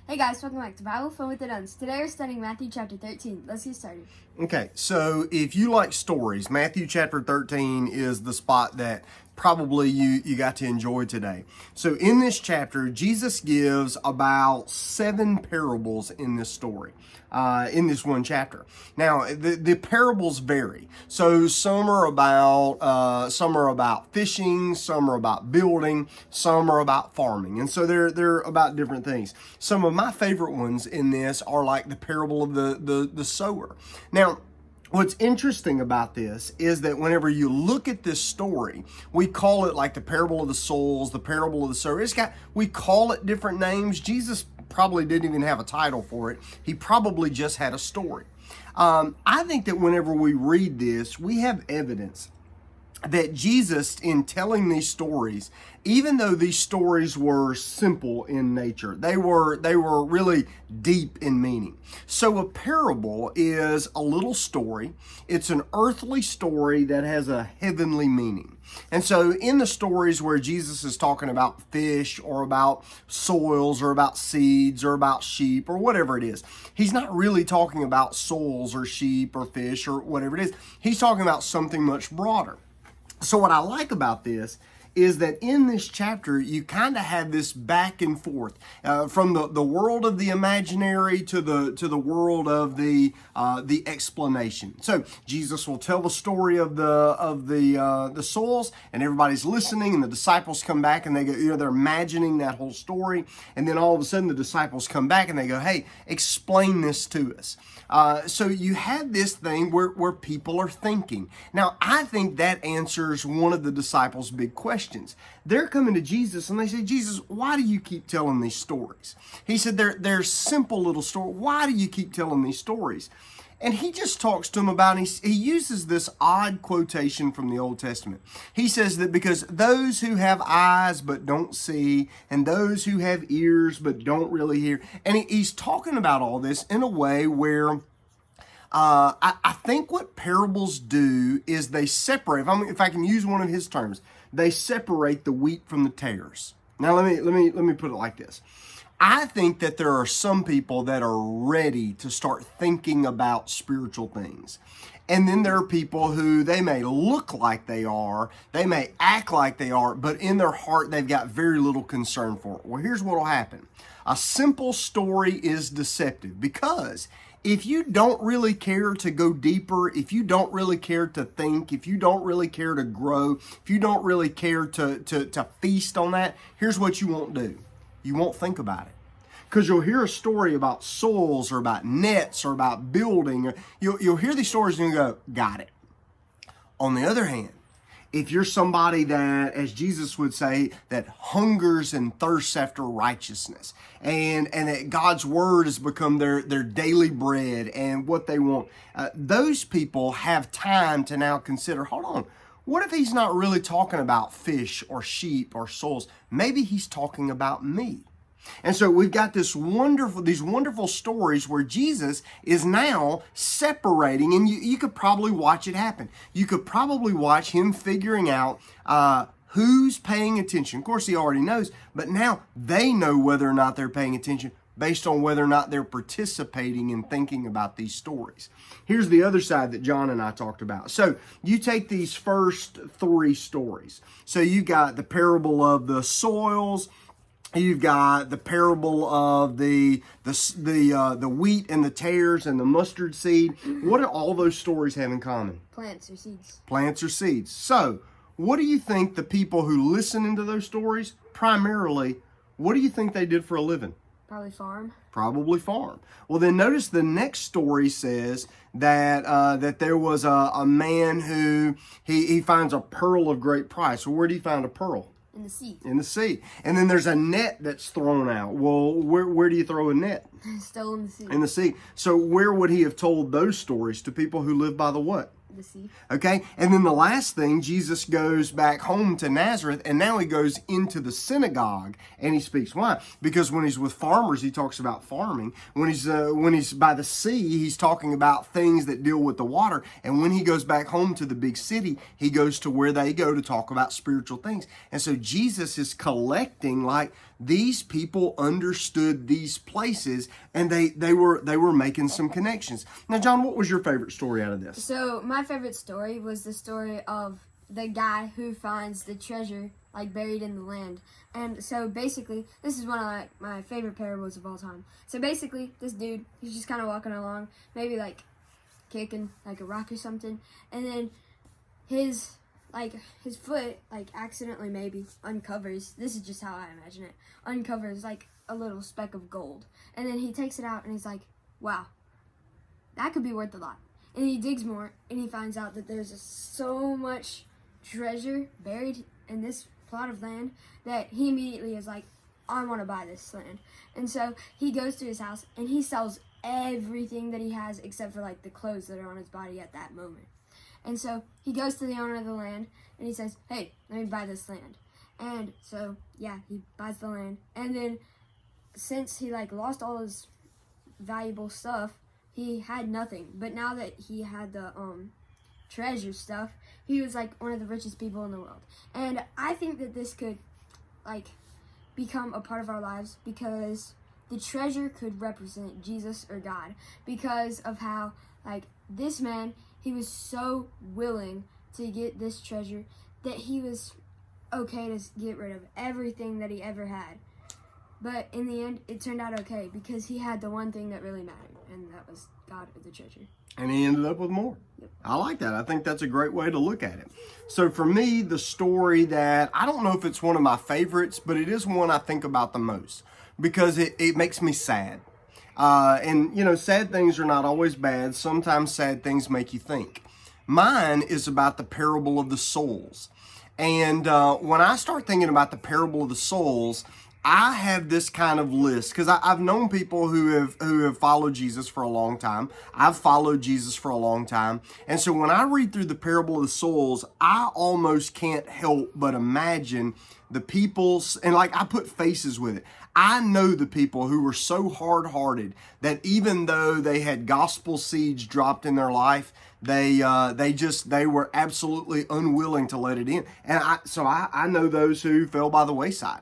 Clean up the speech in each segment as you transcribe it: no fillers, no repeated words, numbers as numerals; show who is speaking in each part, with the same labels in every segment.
Speaker 1: Hey guys, welcome back to Bible Fun with the Nuns. Today we're studying Matthew chapter 13. Let's get started.
Speaker 2: Okay, so if you like stories, Matthew chapter 13 is the spot that probably you got to enjoy today. So in this chapter, Jesus gives about 7 parables in this story, in this one chapter. Now, the parables vary. So some are about fishing, some are about building, some are about farming. And so they're about different things. Some of my favorite ones in this are like the parable of the sower. Now, what's interesting about this is that whenever you look at this story, we call it like the parable of the souls, the parable of the sower. We call it different names. Jesus probably didn't even have a title for it. He probably just had a story. I think that whenever we read this, we have evidence that Jesus, in telling these stories, even though these stories were simple in nature, they were really deep in meaning. So a parable is a little story. It's an earthly story that has a heavenly meaning. And so in the stories where Jesus is talking about fish or about soils or about seeds or about sheep or whatever it is, he's not really talking about souls or sheep or fish or whatever it is. He's talking about something much broader. So what I like about this is that in this chapter, you kind of have this back and forth from the world of the imaginary to the world of the explanation. So Jesus will tell the story of the souls, and everybody's listening, and the disciples come back and they go, they're imagining that whole story, and then all of a sudden the disciples come back and they go, hey, explain this to us. So you have this thing where people are thinking. Now, I think that answers one of the disciples' big questions. They're coming to Jesus and they say, Jesus, why do you keep telling these stories? He said, they're simple little stories. Why do you keep telling these stories? And he just talks to them about, he uses this odd quotation from the Old Testament. He says that because those who have eyes but don't see, and those who have ears but don't really hear, and he's talking about all this in a way where I think what parables do is they separate, if I can use one of his terms, they separate the wheat from the tares. Now let me put it like this. I think that there are some people that are ready to start thinking about spiritual things. And then there are people who they may look like they are, they may act like they are, but in their heart they've got very little concern for it. Well, here's what will happen. A simple story is deceptive because if you don't really care to go deeper, if you don't really care to think, if you don't really care to grow, if you don't really care to feast on that, here's what you won't do. You won't think about it. Because you'll hear a story about souls or about nets or about building. You'll hear these stories and you go, got it. On the other hand, if you're somebody that, as Jesus would say, that hungers and thirsts after righteousness, and that God's word has become their daily bread and what they want, those people have time to now consider, hold on, what if he's not really talking about fish or sheep or souls? Maybe he's talking about me. And so we've got these wonderful stories where Jesus is now separating, and you could probably watch it happen. You could probably watch him figuring out who's paying attention. Of course, he already knows, but now they know whether or not they're paying attention based on whether or not they're participating in thinking about these stories. Here's the other side that John and I talked about. So you take these first 3 stories. So you got the parable of the soils. You've got the parable of the wheat and the tares and the mustard seed. What do all those stories have in common?
Speaker 1: Plants or seeds.
Speaker 2: Plants or seeds. So, what do you think the people who listen into those stories, primarily, what do you think they did for a living?
Speaker 1: Probably farm.
Speaker 2: Probably farm. Well, then notice the next story says that there was a man who he finds a pearl of great price. Well, where did he find a pearl?
Speaker 1: In the sea.
Speaker 2: In the sea. And then there's a net that's thrown out. Well, where do you throw a net?
Speaker 1: Still in the sea.
Speaker 2: In the sea. So where would he have told those stories? To people who live by the what?
Speaker 1: The sea.
Speaker 2: Okay, and then the last thing, Jesus goes back home to Nazareth, and now he goes into the synagogue and he speaks. Why? Because when he's with farmers, he talks about farming. When he's by the sea, he's talking about things that deal with the water. And when he goes back home to the big city, he goes to where they go to talk about spiritual things. And so Jesus is collecting like these people understood these places, and they were making some connections. Now, John, what was your favorite story out of this?
Speaker 1: So my favorite story was the story of the guy who finds the treasure like buried in the land. And so basically, this is one of my favorite parables of all time. So basically, this dude, he's just kind of walking along, maybe like kicking like a rock or something, and then his foot like accidentally maybe uncovers, this is just how I imagine it, uncovers like a little speck of gold. And then he takes it out and he's like, wow, that could be worth a lot. And he digs more and he finds out that there's so much treasure buried in this plot of land that he immediately is like, I want to buy this land. And so he goes to his house and he sells everything that he has except for like the clothes that are on his body at that moment. And so he goes to the owner of the land and he says, hey, let me buy this land. And so yeah, he buys the land. And then since he like lost all his valuable stuff, he had nothing. But now that he had the treasure stuff, he was like one of the richest people in the world. And I think that this could like become a part of our lives because the treasure could represent Jesus or God, because of how like this man, he was so willing to get this treasure that he was okay to get rid of everything that he ever had. But in the end, it turned out okay because he had the one thing that really mattered, and that was God or the treasure.
Speaker 2: And he ended up with more. Yep. I like that. I think that's a great way to look at it. So for me, the story that, I don't know if it's one of my favorites, but it is one I think about the most because it makes me sad. And, you know, sad things are not always bad. Sometimes sad things make you think. Mine is about the parable of the souls. And when I start thinking about the parable of the souls, I have this kind of list because I've known people who have followed Jesus for a long time. I've followed Jesus for a long time. And so when I read through the parable of the souls, I almost can't help but imagine the people's, and like I put faces with it. I know the people who were so hard-hearted that even though they had gospel seeds dropped in their life, they were absolutely unwilling to let it in. And I know those who fell by the wayside.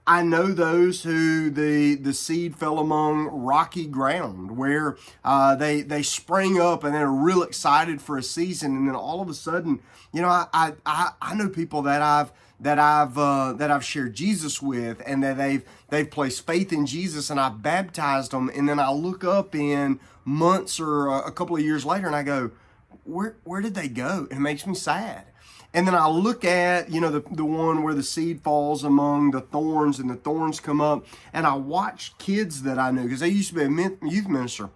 Speaker 2: I know those who the seed fell among rocky ground where they sprang up and they're real excited for a season, and then all of a sudden, you know, I know people that I've shared Jesus with, and that they've placed faith in Jesus, and I've baptized them, and then I look up in months or a couple of years later and I go, where did they go? It makes me sad. And then I look at, you know, the one where the seed falls among the thorns and the thorns come up. And I watched kids that I knew, because I used to be a youth minister.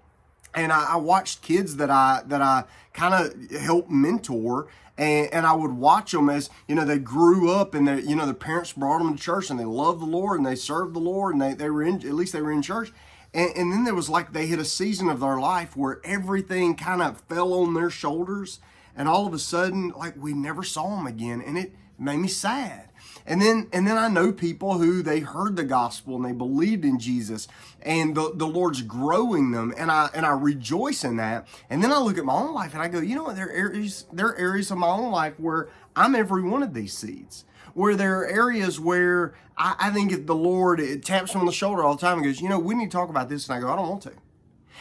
Speaker 2: And I watched kids that I kind of helped mentor. And I would watch them as, you know, they grew up and you know, their parents brought them to church and they loved the Lord and they served the Lord and they were in, at least they were in church. And then there was like they hit a season of their life where everything kind of fell on their shoulders. And all of a sudden, like, we never saw them again, and it made me sad. And then I know people who they heard the gospel and they believed in Jesus, and the Lord's growing them, and I rejoice in that. And then I look at my own life and I go, you know what? There are areas of my own life where I'm every one of these seeds. Where there are areas where I think if the Lord taps me on the shoulder all the time and goes, you know, we need to talk about this, and I go, I don't want to.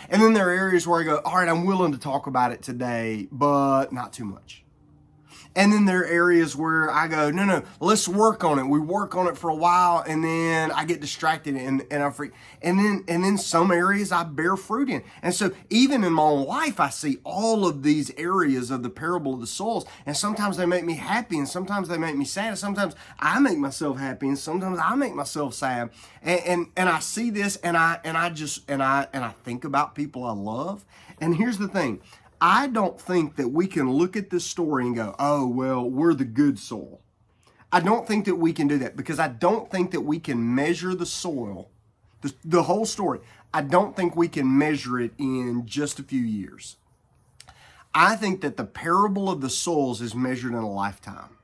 Speaker 2: And then there are areas where I go, all right, I'm willing to talk about it today, but not too much. And then there are areas where I go, no, let's work on it. We work on it for a while, and then I get distracted and I freak. And then some areas I bear fruit in. And so even in my own life, I see all of these areas of the parable of the souls. And sometimes they make me happy, and sometimes they make me sad. And sometimes I make myself happy, and sometimes I make myself sad. And I see this, and I think about people I love. And here's the thing. I don't think that we can look at this story and go, oh, well, we're the good soil. I don't think that we can do that, because I don't think that we can measure the soil, the whole story. I don't think we can measure it in just a few years. I think that the parable of the souls is measured in a lifetime.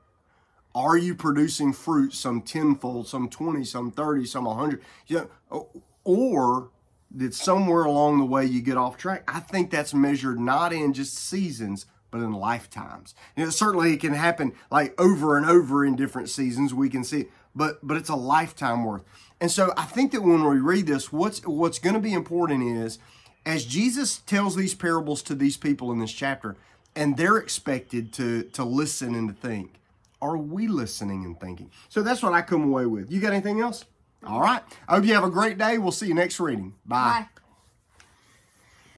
Speaker 2: Are you producing fruit, some 10-fold, some 20, some 30, some 100? You know, or that somewhere along the way you get off track. I think that's measured not in just seasons, but in lifetimes. You know, certainly it can happen like over and over in different seasons. We can see it, but it's a lifetime worth. And so I think that when we read this, what's going to be important is, as Jesus tells these parables to these people in this chapter, and they're expected to listen and to think, are we listening and thinking? So that's what I come away with. You got anything else? All right. I hope you have a great day. We'll see you next reading. Bye.
Speaker 1: Bye.